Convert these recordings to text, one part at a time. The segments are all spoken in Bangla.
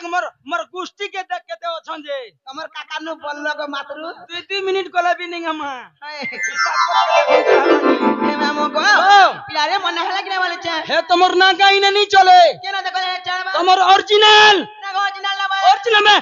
देख मोर मोर गुष्टी के देख केते ओछन जे हमर काका नु बोललो गो मातरू 2 मिनट कोला भी नहीं हम हे मामो गो प्यारे मन हला कि वाले छ हे तमोर ना गाई नहीं चले केना देखो चाबा तमोर ओरिजिनल ना ओरिजिनल ना ओरिजिनल में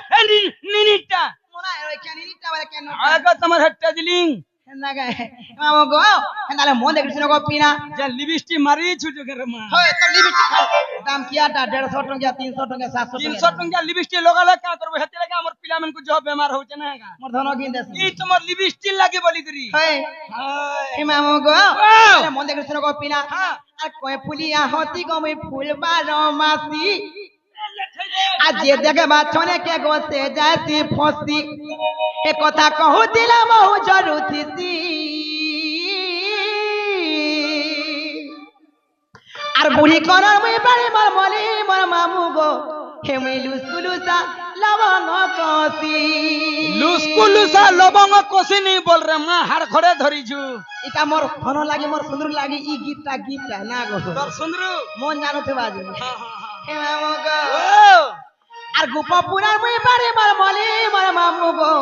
निनिटा मोना रे केनी निटा वाला केनो आगा तमोर हट्टा दिलिंग ना गए मामो गो हेनाले मन देख सुनो गो पीना जे लिपस्टिक मारी छुटो के रमा होय तो लिपस्टिक दाम किया ता 150 टका 300 टका 700 300 टका लिपस्टिक लगाले का करबो हेते लगे हमर पिला मन को जो बीमार होचे ना का मोर धनो किन देस ई तमोर लिपस्टिक लागे बोली करी होय हे मामो गो मन देख सुनो गो पीना आ कोए फुलिया होती गो मैं फूल बारो मासी आज ये जगह बात छोने के गोसे जाती फंसी एक कथा कहू दिला महू जरूरी सी আর বুড়ি করার মই বাড়ি মার মলি মার মামু গো হে মই লুসকুলুসা লবঙ্গ কসি লুসকুলুসা লবঙ্গ কসি নি বল রে মা হাড় খড়ে ধরিছু ইটা মোর ফোন লাগি মোর সুন্দর লাগি ই গীতটা না গো তোর সুন্দর মন জানো তে বাজি হে মামু গো আর গোপা পুরার মই বাড়ি মার মলি মার মামু গো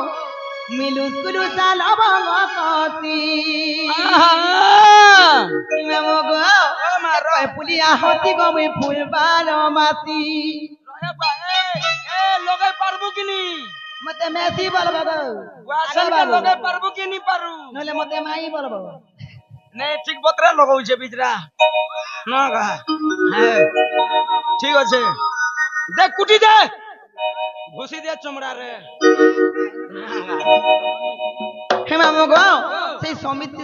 মিলুসকুলুসা লবঙ্গ কসি মামু গো মারো পুলিয়া হতি গো মই ফুল বালো মাতি এ লগে পারবো কিনি মতে মেসি বলবো গো ওয়াসন কে লগে পারবো কিনি পারু নলে মতে মাই বলবো নে ঠিক বতরা লগাউছে বিজরা না গা হ্যাঁ ঠিক আছে দেখ কুটি দে ঘুষি দে চমড়া রে হে মামু গো সেই সমিতি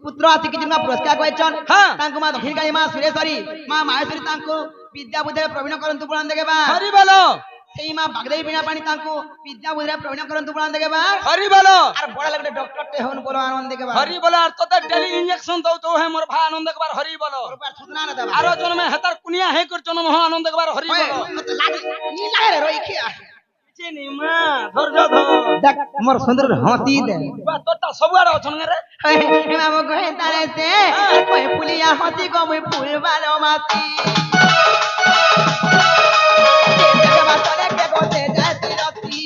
পুত্র আছে কি জন্য পুরস্কার কইছন তাঙ্কু মা দক্ষিণ কালী মা সুরেশ্বরী মা মাহেশ্বরী তাঙ্কু বিদ্যা বুদ্ধি প্রবীণ করন্তু পুরাণ দেগে বা হরি বলো সেই মা বাগদেবী বিনা পানি তাঙ্কু বিদ্যা বুদ্ধি প্রবীণ করন্তু পুরাণ দেগে বা হরি বলো আর বড় লাগলে ডক্টর তে হন বলো আনন্দ দেগে বা হরি বলো আর তোতে ডেলি ইনজেকশন দাও তো হে মোর ভাই আনন্দ একবার হরি বলো আর সুতনা না দেবা আর জন্মে হেতার কুনিয়া হে কর জন্ম আনন্দ একবার হরি বলো লাগে নি লাগে রে রই কি চিনি মা ধৈর্য ধর দেখ মোর সুন্দর হাসি দে বা তোটা সবুয়াড়ে অছন রে হে মামু গো তারে সে কই ফুলিয়া হতি গো মই ফুল ভালো মাতি জগা বাতরে কে গোতে যাতি রতি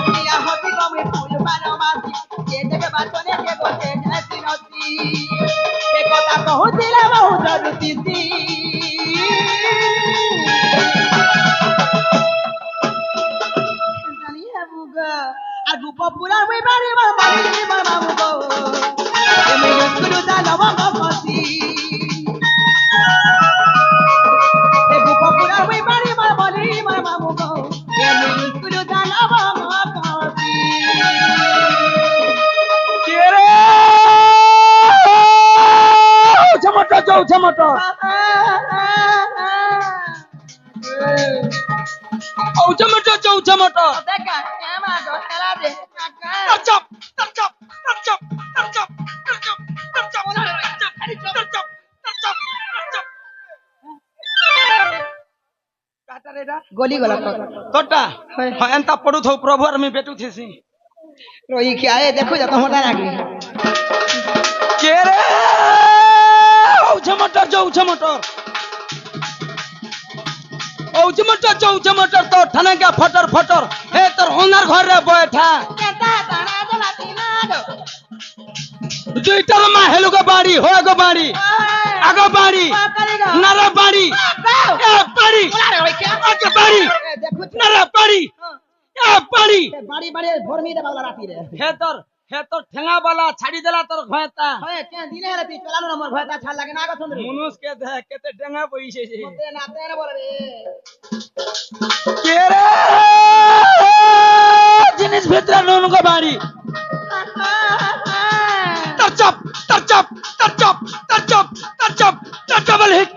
ফুলিয়া হতি গো মই ফুল ভালো মাতি যে জগা বাতরে কে গোতে যাতি রতি এ কথা কহু দিলা বহু জরুরি সি আর গোপপুরা মই বাড়ি মার বাড়ি মার মামু গো এমে গুরু দা লবঙ্গ কসি এ গোপপুরা মই বাড়ি মার বাড়ি মার মামু গো এমে গুরু দা লবঙ্গ কসি কে রে ঝমটা যাও ঝমটা ও ঝমটা যাও ঝমটা দেখা এমা গো খেলা দে চপ চপ চপ চপ চপ চপ চপ চপ গলি গলা তোটা হ্যাঁ এন্তা পড়ু থো প্রভু আর আমি বেটু থিসি রই কি আয়ে দেখো যা তোমার নাকি কে রে ও ঝমটা যাও ঝমটা ও ঝমটা যাও ঝমটা তো ঠানে কা ফটর ফটর হে তোর ওনার ঘরে বৈঠা কেতা দানা দলা তিনা দো দুইটার মা হেলু গো বাড়ি হয় গো বাড়ি আগো বাড়ি নারা বাড়ি এ বাড়ি আগে বাড়ি নারা বাড়ি এ বাড়ি বাড়ি বাড়ি ভরমি দে বাংলা রাতি রে হে তোর ঠেঙ্গা বালা ছাড়ি দেলা তোর ঘয়তা হয় কে দিনে রাতি চলানো না মোর ভয়টা ছাড় লাগে না গো সুন্দর মনুষ কে দেখ কেতে ঠেঙ্গা বইছে মতে নাতে রে বলবে কে রে জিনিস ভিতরে নুন গো বাড়ি তার চপ ডবল হিট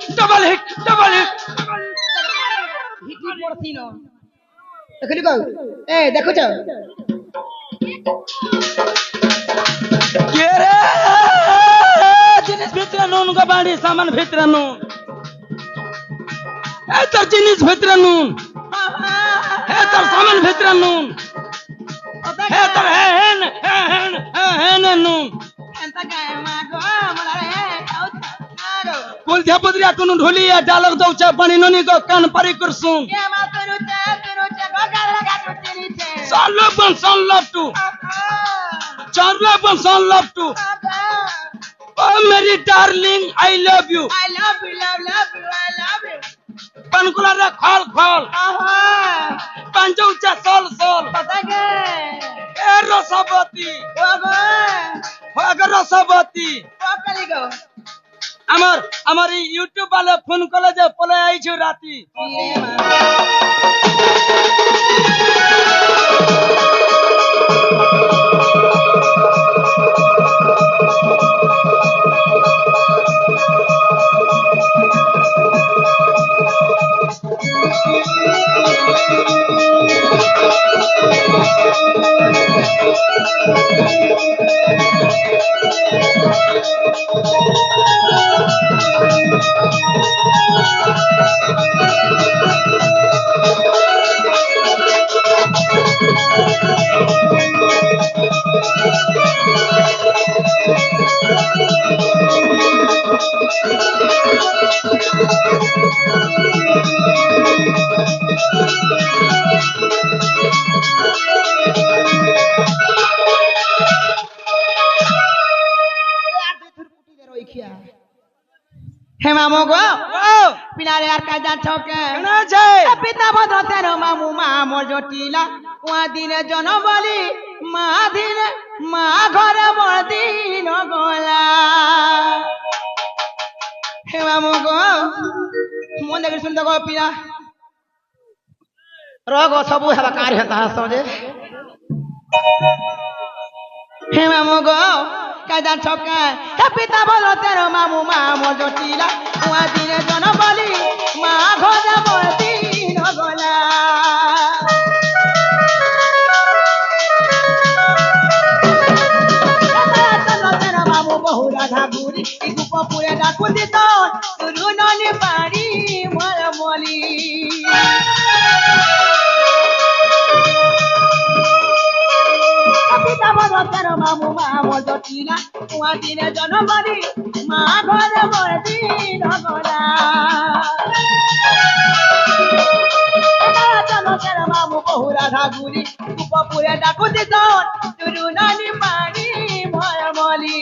হিটি পড়ছি না দেখলি কও এ দেখুছ কে রে জিনিস ভিতরে নুন গো বাড়ি সামান ভিতরে নুন এ তোর জিনিস ভিতরে নুন হে তোর সামান ভিতরে নুন হে তোর হেন নুন এন্তা গায় মা গো মলা রে খাও না গো কুল ध्यापद्रिया कोनो ढोली या डालक दौचा पानी ननी को कान पारी कर सुन ये मा तुरु चे गगार लगा टुटी चे son love to Charlotte son love to oh Mary darling I love you I love you Pankula ra khol Panjaucha sol पता के e Rosabati Rosabati पकड़ी गो আমার ইউটিউব वाले ফোন করলে যে পলে আইছো রাতি ये मा हे मामो गो पिलारे यार कायदा छके কেনা আছে पिता भद्र तेरो मामू मामो जटिला उहा दिन जन्म बली मा दिन मा घर बदिन गला हे मामो गो मन देखि सुन गो पिला रगो सबु हेबा कार्य हेता सजे हे मामो गो कायदा छके हे पिता भद्र तेरो मामू मामो जटिला उहा दिन जन्म बली मा घर बदिन गला बहुरा ढाकुरी गुप पुरे डाकुंदी तो तुरु ननी पाड़ी मल मली पिता बदर मामू मामो जटिला उहा दिने जनमरी मा घर बदिन गला चलो मामू बहुरा ढाकुरी गुप पुरे डाकुंदी तो तुरु ननी पाड़ी मल मली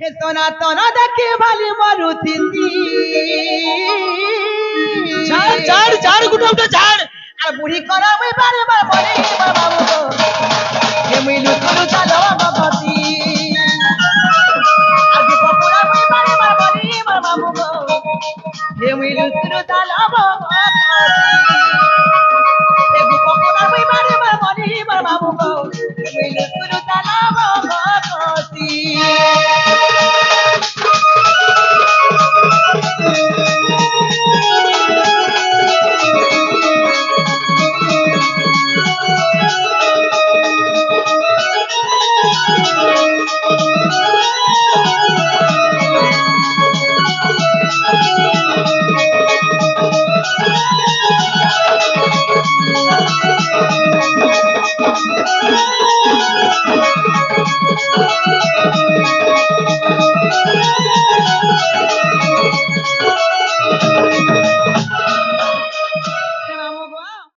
हे सोना तोना देखे वाली मरुतिंदी ঝাড় গুটো উঠে ঝাড় আর বুড়ি করা ওই বারে বারে বলে বাবা গো